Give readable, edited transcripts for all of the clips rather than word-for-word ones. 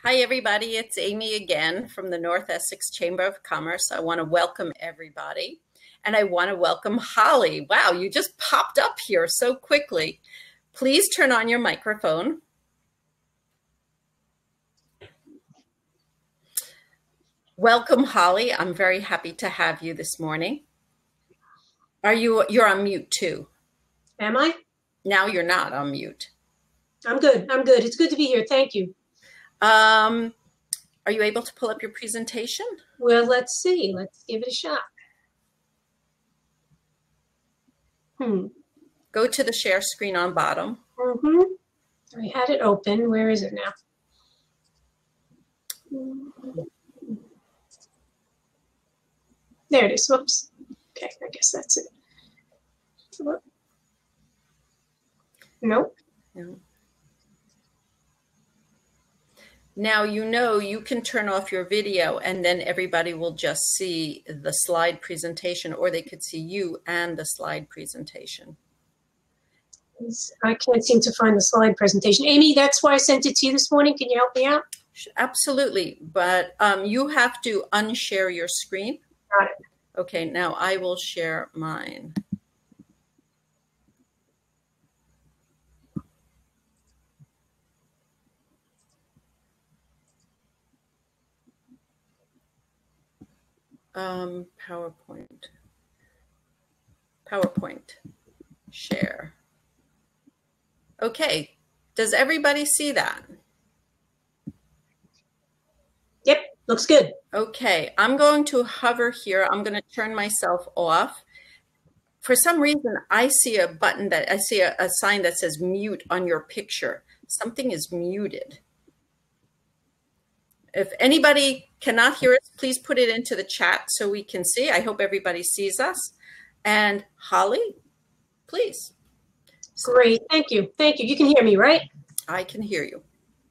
Hi, everybody. It's Amy again from the North Essex Chamber of Commerce. I want to welcome everybody, and I want to welcome Holly. Wow, you just popped up here so quickly. Please turn on your microphone. Welcome, Holly. I'm very happy to have you this morning. You're on mute too? Am I? Now you're not on mute. I'm good. I'm good. It's good to be here. Thank you. Are you able to pull up your presentation? Well, let's see. Let's give it a shot. Go to the share screen on bottom. I had it open. Where is it now? There it is. Whoops. Okay, I guess that's it. Nope. No. Now, you can turn off your video and then everybody will just see the slide presentation, or they could see you and the slide presentation. I can't seem to find the slide presentation. Amy, that's why I sent it to you this morning. Can you help me out? Absolutely, but you have to unshare your screen. Got it. Okay, now I will share mine. PowerPoint, share. Okay, does everybody see that? Yep, looks good. Okay, I'm going to hover here. I'm going to turn myself off. For some reason, I see a button I see a sign that says mute on your picture. Something is muted. If anybody cannot hear us, please put it into the chat so we can see. I hope everybody sees us. And Holly, please. Great. Thank you. Thank you. You can hear me, right? I can hear you.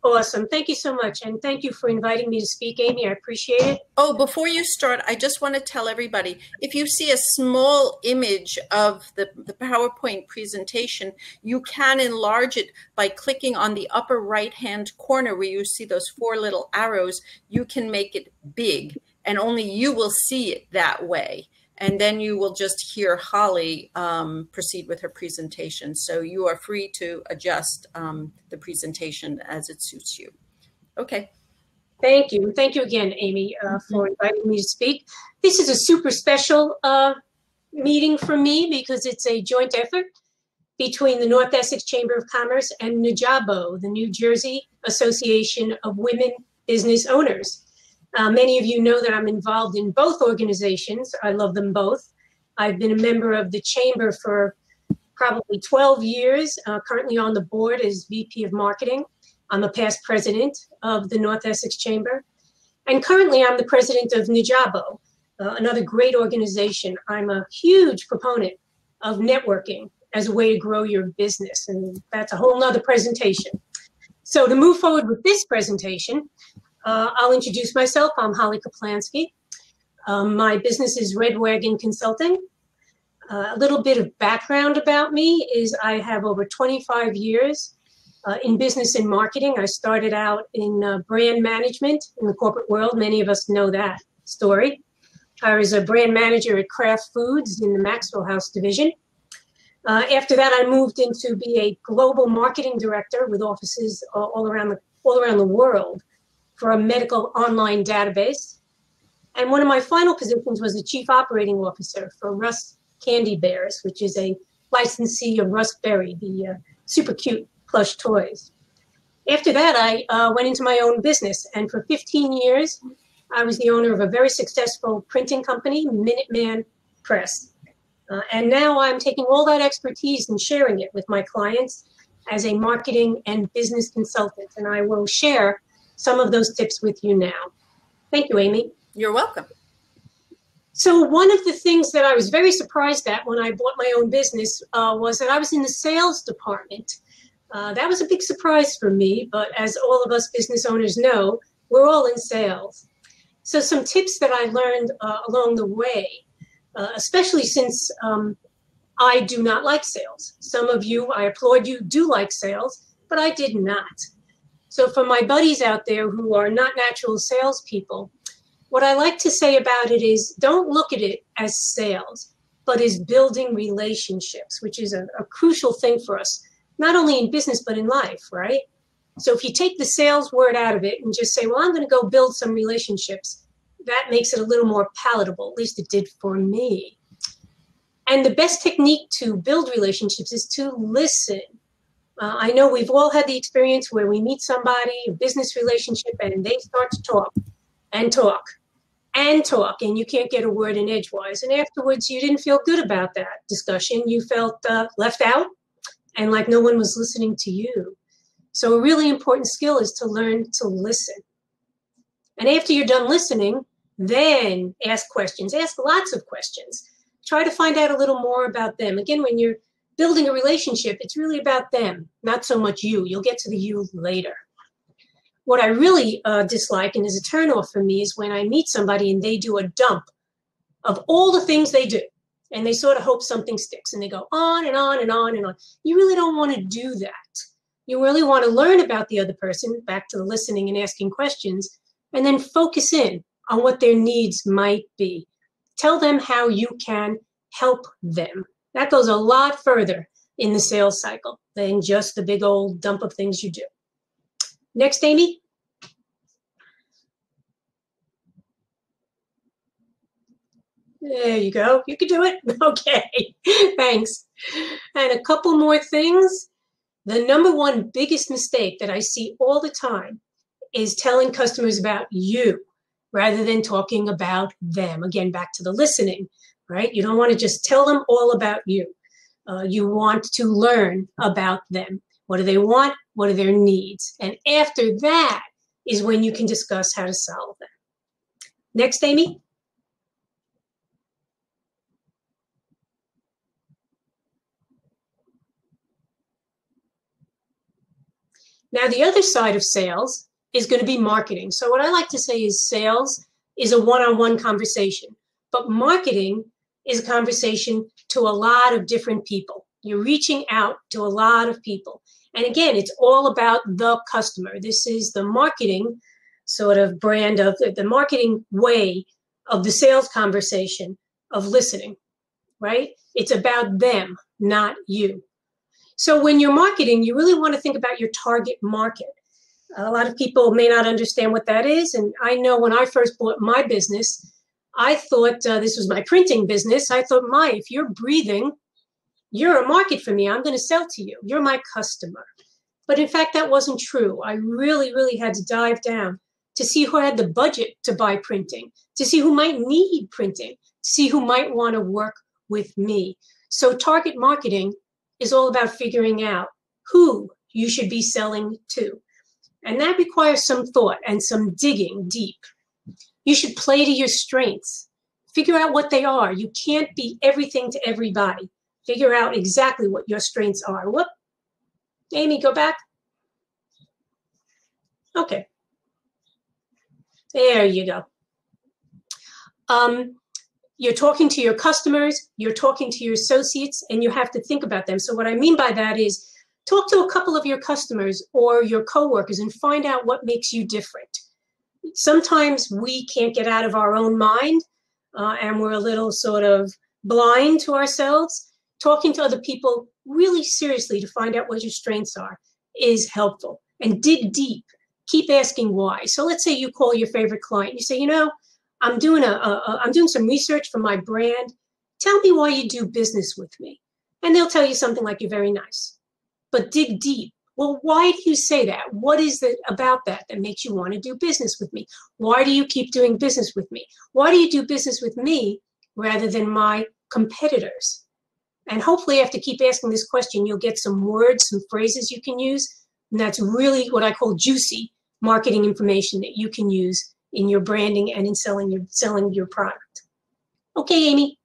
Awesome. Thank you so much. And thank you for inviting me to speak, Amy. I appreciate it. Oh, before you start, I just want to tell everybody, if you see a small image of the PowerPoint presentation, you can enlarge it by clicking on the upper right-hand corner where you see those 4 little arrows. You can make it big, and only you will see it that way. And then you will just hear Holly proceed with her presentation. So you are free to adjust the presentation as it suits you. Okay. Thank you. Thank you again, Amy, for inviting me to speak. This is a super special meeting for me because it's a joint effort between the North Essex Chamber of Commerce and NAJABO, the New Jersey Association of Women Business Owners. Many of you know that I'm involved in both organizations. I love them both. I've been a member of the Chamber for probably 12 years, currently on the board as VP of Marketing. I'm a past president of the North Essex Chamber. And currently I'm the president of NAJABO, another great organization. I'm a huge proponent of networking as a way to grow your business. And that's a whole nother presentation. So to move forward with this presentation, I'll introduce myself. I'm Holly Kaplansky. My business is Red Wagon Consulting. A little bit of background about me is I have over 25 years in business and marketing. I started out in brand management in the corporate world. Many of us know that story. I was a brand manager at Kraft Foods in the Maxwell House division. After that, I moved into be a global marketing director with offices all around the world for a medical online database. And one of my final positions was the chief operating officer for Russ Candy Bears, which is a licensee of Russ Berry, the super cute plush toys. After that, I went into my own business. And for 15 years, I was the owner of a very successful printing company, Minuteman Press. And now I'm taking all that expertise and sharing it with my clients as a marketing and business consultant. And I will share some of those tips with you now. Thank you, Amy. You're welcome. So one of the things that I was very surprised at when I bought my own business was that I was in the sales department. That was a big surprise for me, but as all of us business owners know, we're all in sales. So some tips that I learned along the way, especially since I do not like sales. Some of you, I applaud you, do like sales, but I did not. So for my buddies out there who are not natural salespeople, what I like to say about it is don't look at it as sales, but as building relationships, which is a crucial thing for us, not only in business, but in life, right? So if you take the sales word out of it and just say, well, I'm going to go build some relationships, that makes it a little more palatable. At least it did for me. And the best technique to build relationships is to listen. I know we've all had the experience where we meet somebody, a business relationship, and they start to talk and talk and talk, and you can't get a word in edgewise. And afterwards, you didn't feel good about that discussion. You felt left out and like no one was listening to you. So a really important skill is to learn to listen. And after you're done listening, then ask questions. Ask lots of questions. Try to find out a little more about them. Again, when you're building a relationship, it's really about them, not so much you. You'll get to the you later. What I really dislike and is a turnoff for me is when I meet somebody and they do a dump of all the things they do. And they sort of hope something sticks. And they go on and on and on and on. You really don't want to do that. You really want to learn about the other person, back to the listening and asking questions, and then focus in on what their needs might be. Tell them how you can help them. That goes a lot further in the sales cycle than just the big old dump of things you do. Next, Amy. There you go. You can do it. Okay. Thanks. And a couple more things. The number one biggest mistake that I see all the time is telling customers about you rather than talking about them. Again, back to the listening, right? You don't want to just tell them all about you. You want to learn about them. What do they want? What are their needs? And after that is when you can discuss how to solve them. Next, Amy. Now, the other side of sales is going to be marketing. So what I like to say is sales is a one-on-one conversation, but marketing is a conversation to a lot of different people. You're reaching out to a lot of people. And again, it's all about the customer. This is the marketing sort of brand of the marketing way of the sales conversation of listening, right? It's about them, not you. So when you're marketing, you really want to think about your target market. A lot of people may not understand what that is. And I know when I first bought my business, I thought this was my printing business. I thought, if you're breathing, you're a market for me. I'm going to sell to you. You're my customer. But in fact, that wasn't true. I really, really had to dive down to see who had the budget to buy printing, to see who might need printing, to see who might want to work with me. So target marketing is all about figuring out who you should be selling to. And that requires some thought and some digging deep. You should play to your strengths. Figure out what they are. You can't be everything to everybody. Figure out exactly what your strengths are. Whoop. Amy, go back. Okay. There you go. You're talking to your customers, you're talking to your associates, and you have to think about them. So what I mean by that is talk to a couple of your customers or your coworkers and find out what makes you different. Sometimes we can't get out of our own mind and we're a little sort of blind to ourselves. Talking to other people really seriously to find out what your strengths are is helpful. And dig deep. Keep asking why. So let's say you call your favorite client. You say, I'm doing some research for my brand. Tell me why you do business with me. And they'll tell you something like, you're very nice. But dig deep. Well, why do you say that? What is it about that makes you want to do business with me? Why do you keep doing business with me? Why do you do business with me rather than my competitors? And hopefully after keep asking this question, you'll get some words, some phrases you can use. And that's really what I call juicy marketing information that you can use in your branding and in selling your product. Okay, Amy.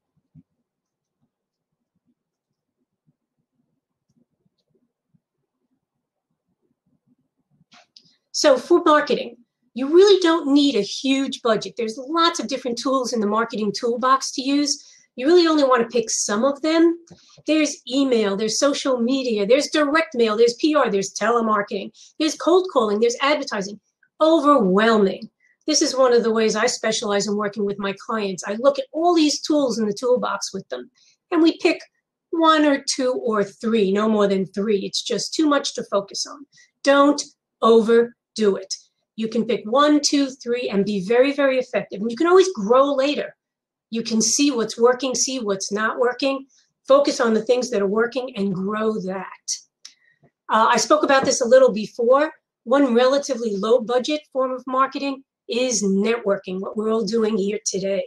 So for marketing, you really don't need a huge budget. There's lots of different tools in the marketing toolbox to use. You really only want to pick some of them. There's email, there's social media, there's direct mail, there's PR, there's telemarketing, there's cold calling, there's advertising. Overwhelming. This is one of the ways I specialize in working with my clients. I look at all these tools in the toolbox with them, and we pick 1 or 2 or 3, no more than 3. It's just too much to focus on. Don't overdo it. You can pick 1, 2, 3 and be very, very effective. And you can always grow later. You can see what's working, see what's not working, focus on the things that are working and grow that. I spoke about this a little before. One relatively low budget form of marketing is networking, what we're all doing here today.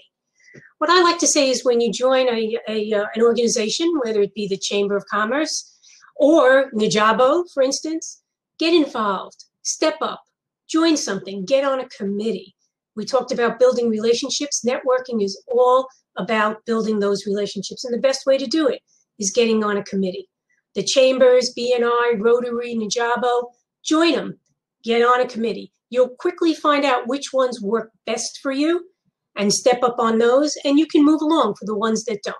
What I like to say is when you join an organization, whether it be the Chamber of Commerce or Najabo, for instance, get involved, step up, join something, get on a committee. We talked about building relationships. Networking is all about building those relationships. And the best way to do it is getting on a committee. The Chambers, BNI, Rotary, Najabo, join them. Get on a committee. You'll quickly find out which ones work best for you and step up on those, and you can move along for the ones that don't.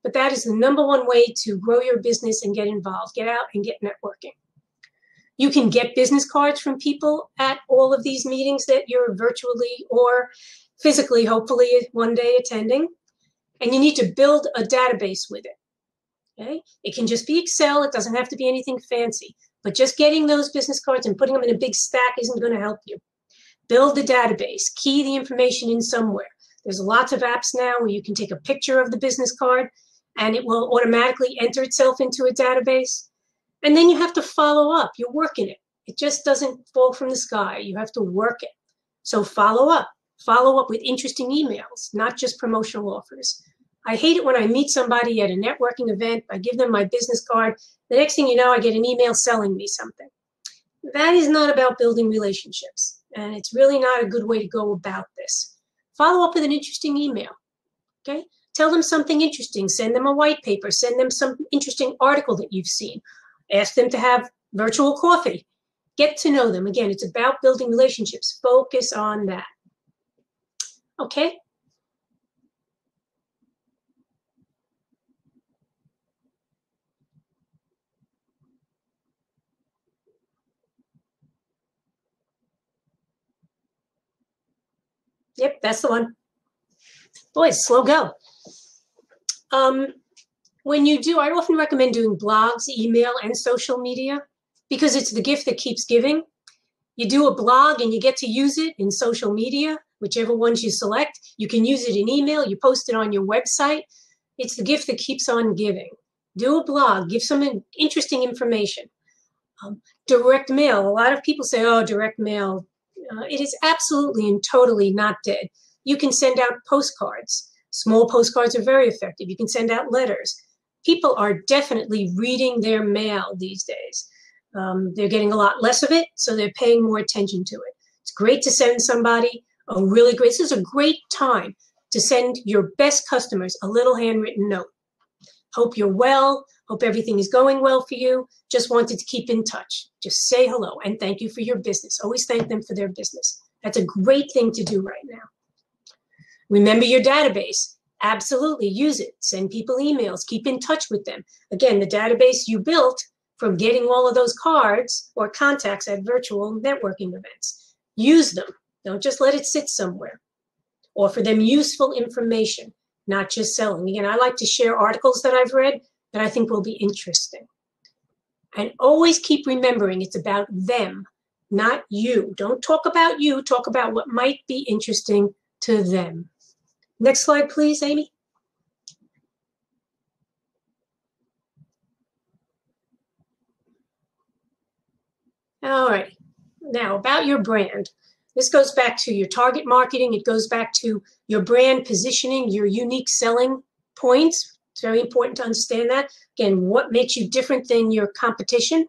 But that is the #1 way to grow your business and get involved. Get out and get networking. You can get business cards from people at all of these meetings that you're virtually or physically, hopefully, one day attending. And you need to build a database with it. Okay? It can just be Excel. It doesn't have to be anything fancy. But just getting those business cards and putting them in a big stack isn't going to help you. Build a database. Key the information in somewhere. There's lots of apps now where you can take a picture of the business card and it will automatically enter itself into a database. And then you have to follow up. You're working it. It just doesn't fall from the sky. You have to work it. So follow up. Follow up with interesting emails, not just promotional offers. I hate it when I meet somebody at a networking event. I give them my business card. The next thing you know, I get an email selling me something. That is not about building relationships. And it's really not a good way to go about this. Follow up with an interesting email. Okay? Tell them something interesting. Send them a white paper. Send them some interesting article that you've seen. Ask them to have virtual coffee. Get to know them. Again, it's about building relationships. Focus on that. Okay? Yep, that's the one. Boy, it's slow go. When you do, I often recommend doing blogs, email, and social media because it's the gift that keeps giving. You do a blog and you get to use it in social media, whichever ones you select. You can use it in email. You post it on your website. It's the gift that keeps on giving. Do a blog. Give some interesting information. Direct mail. A lot of people say, oh, direct mail. It is absolutely and totally not dead. You can send out postcards. Small postcards are very effective. You can send out letters. People are definitely reading their mail these days. They're getting a lot less of it, so they're paying more attention to it. It's great to send somebody this is a great time to send your best customers a little handwritten note. Hope you're well. Hope everything is going well for you. Just wanted to keep in touch. Just say hello and thank you for your business. Always thank them for their business. That's a great thing to do right now. Remember your database. Absolutely use it. Send people emails. Keep in touch with them. Again, the database you built from getting all of those cards or contacts at virtual networking events. Use them. Don't just let it sit somewhere. Offer them useful information, not just selling. Again, I like to share articles that I've read that I think will be interesting. And always keep remembering it's about them, not you. Don't talk about you. Talk about what might be interesting to them. Next slide, please, Amy. All right. Now, about your brand. This goes back to your target marketing. It goes back to your brand positioning, your unique selling points. It's very important to understand that. Again, what makes you different than your competition?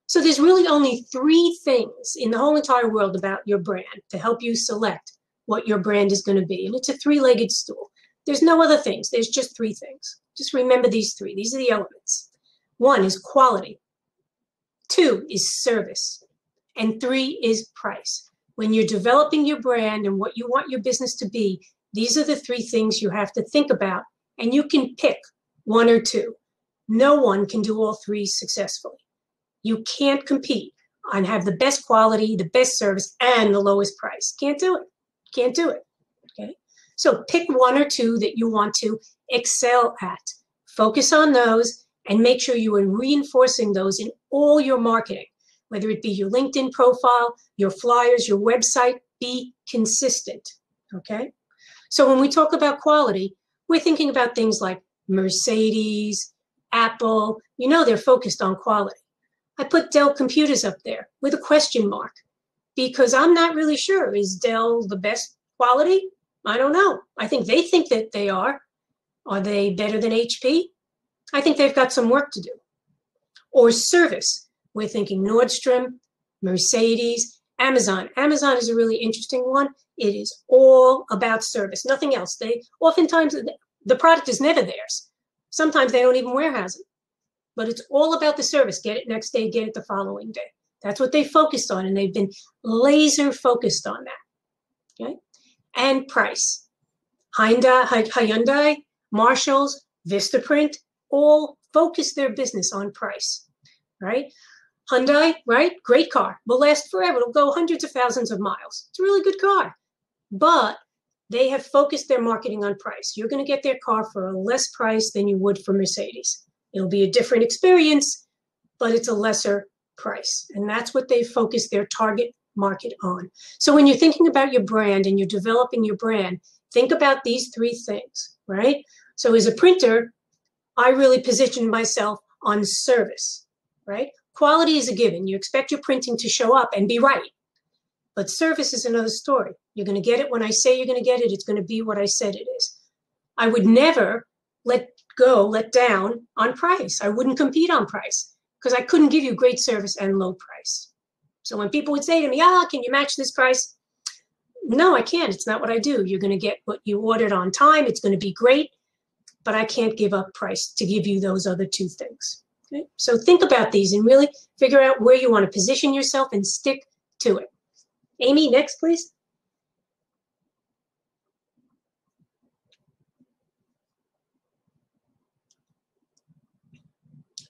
So there's really only 3 things in the whole entire world about your brand to help you select what your brand is going to be. And it's a 3-legged stool. There's no other things. There's just 3 things. Just remember these 3. These are the elements. 1 is quality. 2 is service. And 3 is price. When you're developing your brand and what you want your business to be, these are the 3 things you have to think about and you can pick one or two. No one can do all three successfully. You can't compete and have the best quality, the best service, and the lowest price. Can't do it. Can't do it. Okay. So pick one or two that you want to excel at. Focus on those and make sure you are reinforcing those in all your marketing, whether it be your LinkedIn profile, your flyers, your website. Be consistent. Okay. So when we talk about quality, we're thinking about things like Mercedes, Apple. You know they're focused on quality. I put Dell computers up there with a question mark because I'm not really sure. Is Dell the best quality? I don't know. I think they think that they are. Are they better than HP? I think they've got some work to do. Or service. We're thinking Nordstrom, Mercedes, Amazon. Amazon is a really interesting one. It is all about service, nothing else. They oftentimes, the product is never theirs. Sometimes they don't even warehouse it. But it's all about the service. Get it next day, get it the following day. That's what they focused on, and they've been laser focused on that. Okay? And price. Hyundai, Marshalls, Vistaprint, all focus their business on price, right? Hyundai, right? Great car. Will last forever. It'll go hundreds of thousands of miles. It's a really good car. But they have focused their marketing on price. You're going to get their car for a less price than you would for Mercedes. It'll be a different experience, but it's a lesser price. And that's what they've focused their target market on. So when you're thinking about your brand and you're developing your brand, think about these three things, right? So as a printer, I really position myself on service, right? Quality is a given. You expect your printing to show up and be right. But service is another story. You're going to get it when I say you're going to get it. It's going to be what I said it is. I would never let down on price. I wouldn't compete on price because I couldn't give you great service and low price. So when people would say to me, can you match this price? No, I can't. It's not what I do. You're going to get what you ordered on time. It's going to be great, but I can't give up price to give you those other two things. Okay? So think about these and really figure out where you want to position yourself and stick to it. Amy, next, please.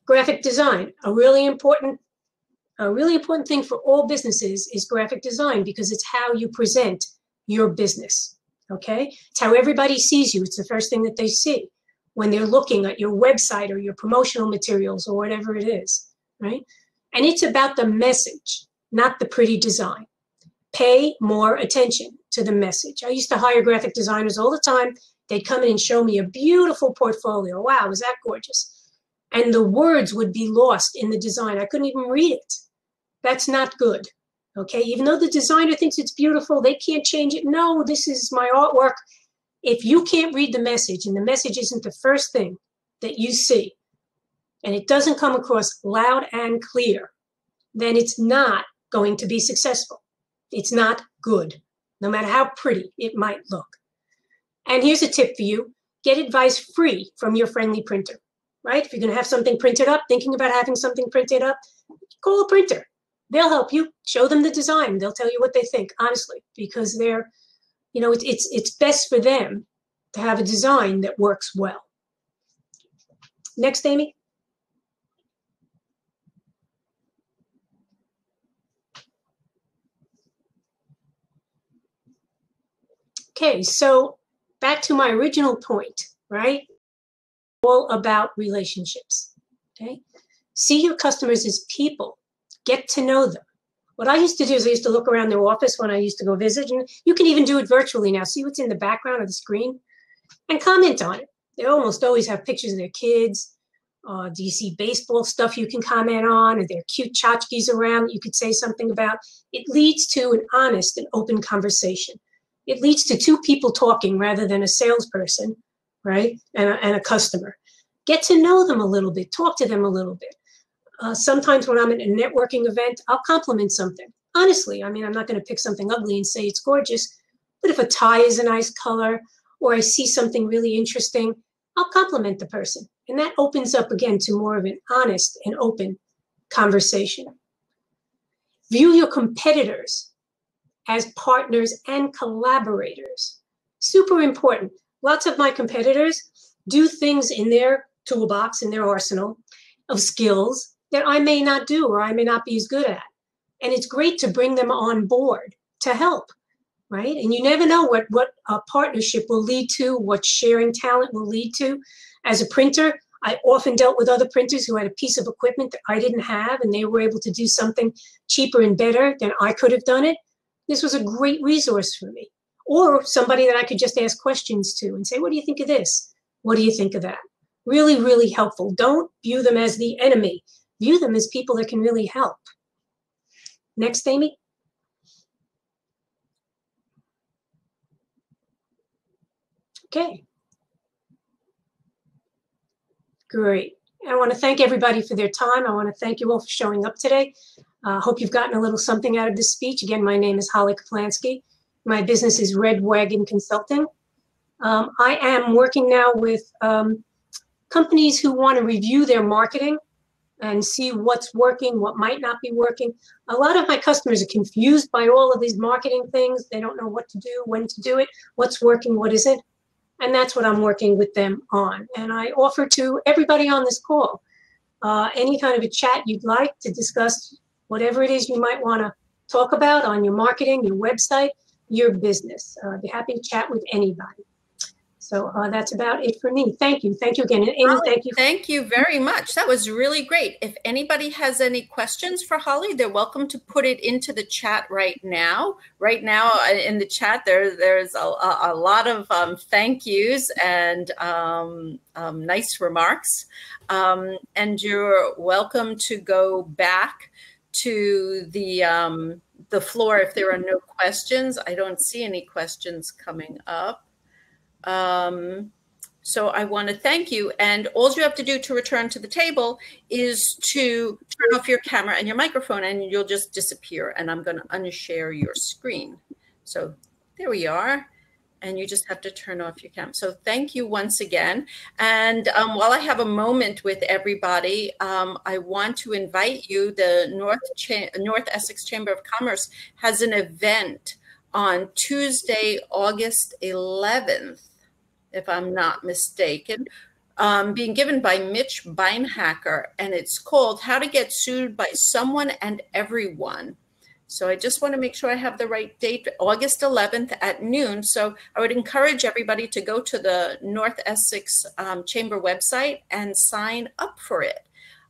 Graphic design, a really important thing for all businesses is graphic design because it's how you present your business, okay? It's how everybody sees you. It's the first thing that they see when they're looking at your website or your promotional materials or whatever it is, right? And it's about the message, not the pretty design. Pay more attention to the message. I used to hire graphic designers all the time. They'd come in and show me a beautiful portfolio. Wow, is that gorgeous? And the words would be lost in the design. I couldn't even read it. That's not good, okay? Even though the designer thinks it's beautiful, they can't change it. No, this is my artwork. If you can't read the message and the message isn't the first thing that you see, and it doesn't come across loud and clear, then it's not going to be successful. It's not good, no matter how pretty it might look. And here's a tip for you. Get advice free from your friendly printer, right? If you're going to have something printed up, thinking about having something printed up, call a printer. They'll help you. Show them the design. They'll tell you what they think, honestly, because they're, it's best for them to have a design that works well. Next, Amy. Okay, so back to my original point, right? All about relationships, okay? See your customers as people. Get to know them. What I used to do is I used to look around their office when I used to go visit, and you can even do it virtually now. See what's in the background of the screen and comment on it. They almost always have pictures of their kids. Do you see baseball stuff you can comment on? Are there cute tchotchkes around that you could say something about? It leads to an honest and open conversation. It leads to two people talking rather than a salesperson, right, and a customer. Get to know them a little bit. Talk to them a little bit. Sometimes when I'm at a networking event, I'll compliment something. Honestly, I mean, I'm not going to pick something ugly and say it's gorgeous, but if a tie is a nice color or I see something really interesting, I'll compliment the person. And that opens up, again, to more of an honest and open conversation. View your competitors as partners and collaborators. Super important. Lots of my competitors, do things in their toolbox, in their arsenal of skills that I may not do or I may not be as good at. And it's great to bring them on board to help, right? And you never know what a partnership will lead to, what sharing talent will lead to. As a printer, I often dealt with other printers who had a piece of equipment that I didn't have, and they were able to do something cheaper and better than I could have done it. This was a great resource for me. Or somebody that I could just ask questions to and say, what do you think of this? What do you think of that? Really, really helpful. Don't view them as the enemy. View them as people that can really help. Next, Amy. Okay. Great. I want to thank everybody for their time. I want to thank you all for showing up today. Hope you've gotten a little something out of this speech. Again, my name is Holly Kaplansky. My business is Red Wagon Consulting. I am working now with companies who want to review their marketing and see what's working, what might not be working. A lot of my customers are confused by all of these marketing things. They don't know what to do, when to do it, what's working, what isn't. And that's what I'm working with them on. And I offer to everybody on this call any kind of a chat you'd like to discuss whatever it is you might want to talk about on your marketing, your website, your business. I'd be happy to chat with anybody. So that's about it for me. Thank you. Thank you again. And Amy, Holly, thank you. Thank you very much. That was really great. If anybody has any questions for Holly, they're welcome to put it into the chat right now. Right now in the chat, there's a lot of thank yous and nice remarks. And you're welcome to go back to the floor if there are no questions. I don't see any questions coming up. So I want to thank you. And all you have to do to return to the table is to turn off your camera and your microphone, and you'll just disappear. And I'm going to unshare your screen. So there we are. And you just have to turn off your camera. So thank you once again. And while I have a moment with everybody, I want to invite you. The North Essex Chamber of Commerce has an event on Tuesday, August 11th, if I'm not mistaken, being given by Mitch Beinhacker, and it's called How to Get Sued by Someone and Everyone. So I just want to make sure I have the right date, August 11th at noon. So I would encourage everybody to go to the North Essex Chamber website and sign up for it.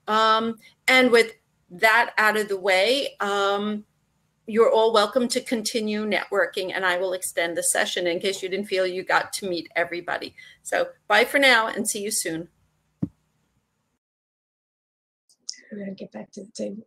And with that out of the way, you're all welcome to continue networking, and I will extend the session in case you didn't feel you got to meet everybody. So bye for now and see you soon. I'm going to get back to the table.